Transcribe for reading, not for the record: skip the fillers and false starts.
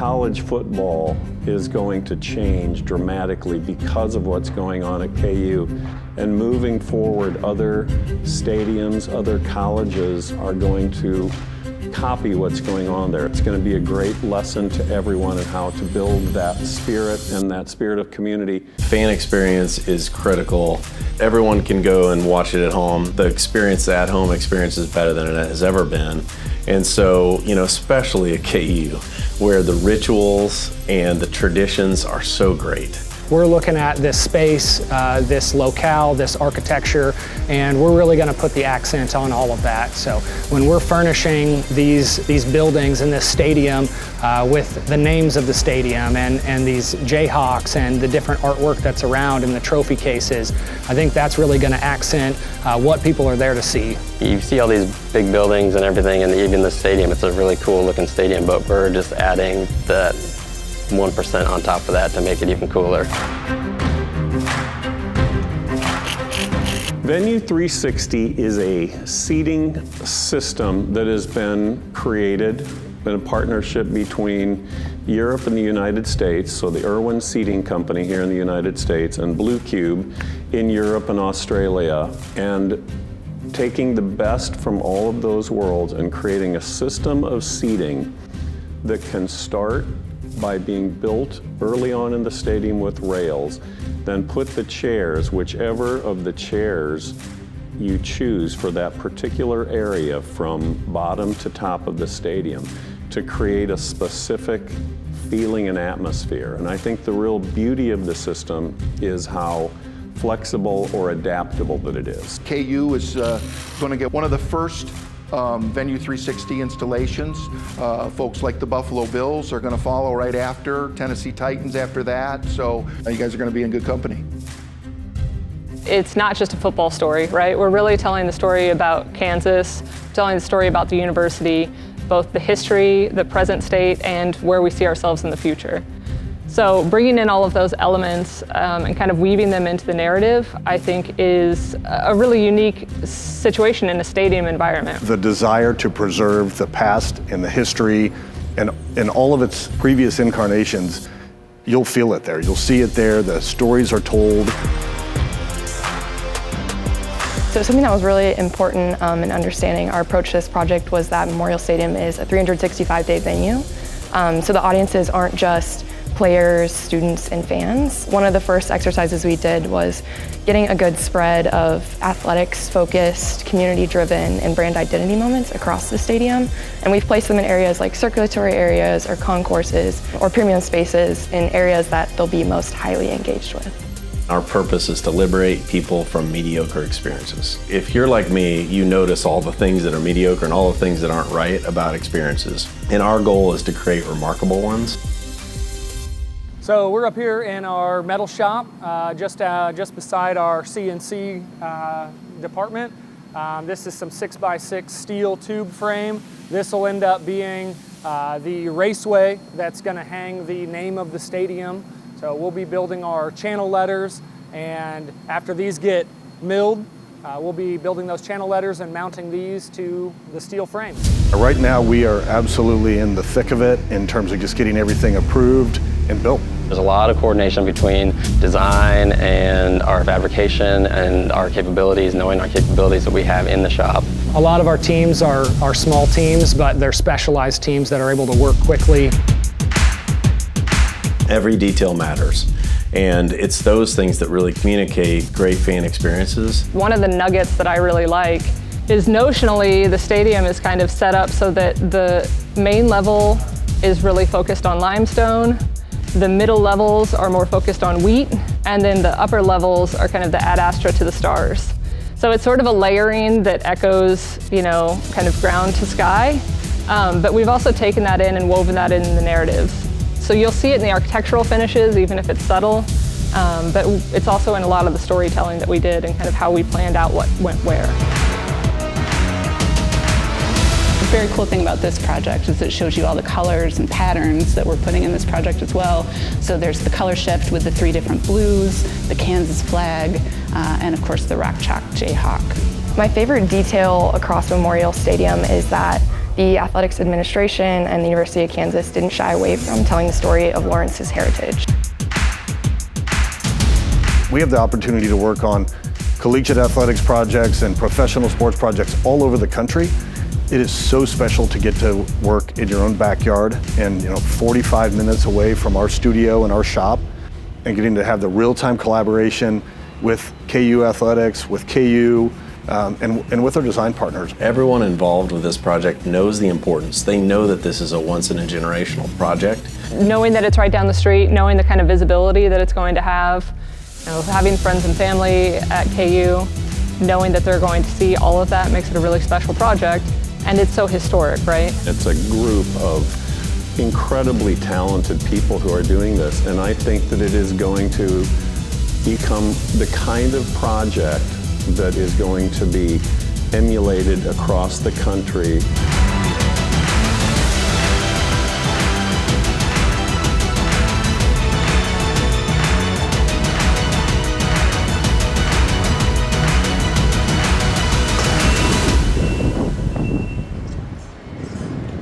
college football is going to change dramatically because of what's going on at KU. And moving forward, other stadiums, other colleges are going to copy what's going on there. It's going to be a great lesson to everyone in how to build that spirit and that spirit of community. Fan experience is critical. Everyone can go and watch it at home. The experience, the at-home experience, is better than it has ever been. And so, especially at KU, where the rituals and the traditions are so great. We're looking at this space, this locale, this architecture, and we're really going to put the accent on all of that. So when we're furnishing these buildings in this stadium with the names of the stadium and these Jayhawks and the different artwork that's around and the trophy cases, I think that's really going to accent what people are there to see. You see all these big buildings and everything, and even the stadium, it's a really cool looking stadium, but we're just adding that 1% on top of that to make it even cooler. Venue 360 is a seating system that has been created in a partnership between Europe and the United States, so the Irwin Seating Company here in the United States and Blue Cube in Europe and Australia, and taking the best from all of those worlds and creating a system of seating that can start by being built early on in the stadium with rails, then put the chairs, whichever of the chairs you choose for that particular area from bottom to top of the stadium, to create a specific feeling and atmosphere. And I think the real beauty of the system is how flexible or adaptable that it is. KU is going to get one of the first Venue 360 installations. Folks like the Buffalo Bills are going to follow right after, Tennessee Titans after that, so you guys are going to be in good company. It's not just a football story, right? We're really telling the story about Kansas, telling the story about the university, both the history, the present state, and where we see ourselves in the future. So bringing in all of those elements and kind of weaving them into the narrative, I think, is a really unique situation in a stadium environment. The desire to preserve the past and the history and in all of its previous incarnations, you'll feel it there. You'll see it there. The stories are told. So something that was really important in understanding our approach to this project was that Memorial Stadium is a 365-day venue. So the audiences aren't just players, students, and fans. One of the first exercises we did was getting a good spread of athletics-focused, community-driven, and brand identity moments across the stadium. And we've placed them in areas like circulatory areas or concourses or premium spaces in areas that they'll be most highly engaged with. Our purpose is to liberate people from mediocre experiences. If you're like me, you notice all the things that are mediocre and all the things that aren't right about experiences. And our goal is to create remarkable ones. So we're up here in our metal shop, just beside our CNC department. This is some 6x6 steel tube frame. This will end up being the raceway that's going to hang the name of the stadium. So we'll be building our channel letters, and after these get milled, we'll be building those channel letters and mounting these to the steel frame. Right now we are absolutely in the thick of it in terms of just getting everything approved and built. There's a lot of coordination between design and our fabrication and our capabilities, knowing our capabilities that we have in the shop. A lot of our teams are small teams, but they're specialized teams that are able to work quickly. Every detail matters. And it's those things that really communicate great fan experiences. One of the nuggets that I really like is notionally the stadium is kind of set up so that the main level is really focused on limestone, the middle levels are more focused on wheat, and then the upper levels are kind of the ad astra to the stars. So it's sort of a layering that echoes, kind of ground to sky, but we've also taken that in and woven that in the narratives. So you'll see it in the architectural finishes, even if it's subtle, but it's also in a lot of the storytelling that we did and kind of how we planned out what went where. The very cool thing about this project is it shows you all the colors and patterns that we're putting in this project as well. So there's the color shift with the 3 different blues, the Kansas flag, and of course the rock chalk Jayhawk. My favorite detail across Memorial Stadium is that the athletics administration and the University of Kansas didn't shy away from telling the story of Lawrence's heritage. We have the opportunity to work on collegiate athletics projects and professional sports projects all over the country. It is so special to get to work in your own backyard and 45 minutes away from our studio and our shop, and getting to have the real-time collaboration with KU Athletics, with KU, and with our design partners. Everyone involved with this project knows the importance. They know that this is a once-in-a-generational project. Knowing that it's right down the street, knowing the kind of visibility that it's going to have, having friends and family at KU, knowing that they're going to see all of that makes it a really special project, and it's so historic, right? It's a group of incredibly talented people who are doing this, and I think that it is going to become the kind of project that is going to be emulated across the country.